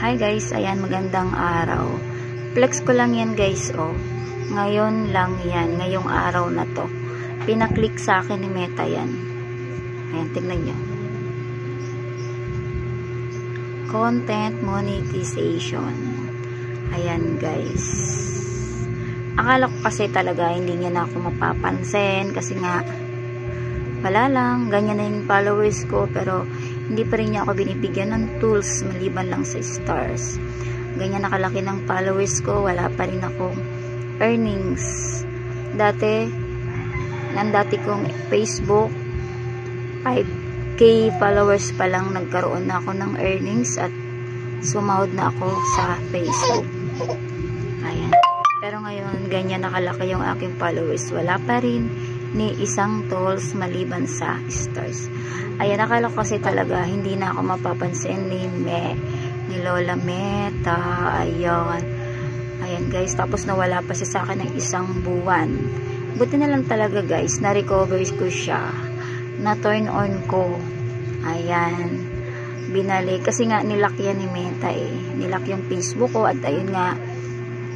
Hi guys, ayan, magandang araw. Flex ko lang yan guys, oh. Ngayon lang yan, ngayong araw na to. Pinaklik sa akin ni Meta yan. Ayan, tignan nyo. Content monetization. Ayan guys. Akala ko kasi talaga hindi niya na ako mapapansin kasi nga wala lang, ganyan na yung followers ko, pero hindi pa rin niya ako binibigyan ng tools maliban lang sa stars. Ganyan nakalaki ng followers ko, wala pa rin akong earnings. Dati kong Facebook, 5K followers pa lang nagkaroon na ako ng earnings at sumahod na ako sa Facebook. Ayan. Pero ngayon, ganyan nakalaki yung aking followers. Wala pa rin ni isang tools maliban sa stars. Ayan, akala ko kasi talaga hindi na ako mapapansin ni Lola Meta. Ayan guys, tapos nawala pa siya sa akin ng isang buwan. Buti na lang talaga guys, na-recover ko siya, na-turn on ko. Ayan, binalik kasi nga nilak yan ni Meta nilak yung Facebook ko at ayun nga,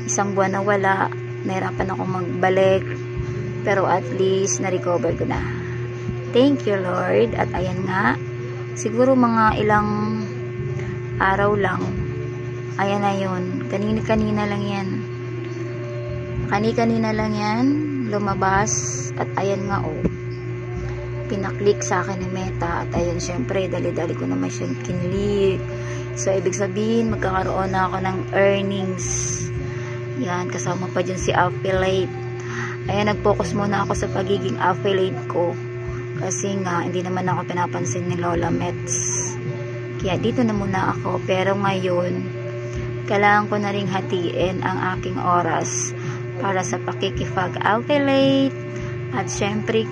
isang buwan na wala, nahirapan ako magbalik. Pero at least na-recover ko na. Thank you Lord. At ayan nga, siguro mga ilang araw lang, ayan na yun. Kanina lang yan. Kanina lang yan lumabas. At ayan nga pinaklik sa akin ni Meta. At ayan, syempre dali-dali ko naman siyang kinlik. So ibig sabihin magkakaroon na ako ng earnings. Yan, kasama pa dyan si affiliate. Ayan, nag-focus muna ako sa pagiging affiliate ko. Kasi nga, hindi naman ako pinapansin ni Lola Mets. Kaya dito na muna ako. Pero ngayon, kailangan ko na ring hatiin ang aking oras para sa pakikipag-affiliate. At syempre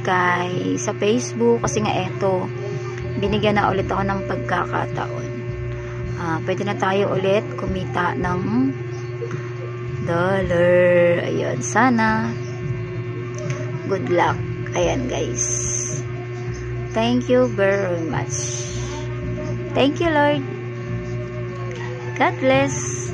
sa Facebook. Kasi nga eto, binigyan na ulit ako ng pagkakataon. Pwede na tayo ulit kumita ng dollar. Ayun, sana good luck. Ayan guys. Thank you very much. Thank you Lord. God bless.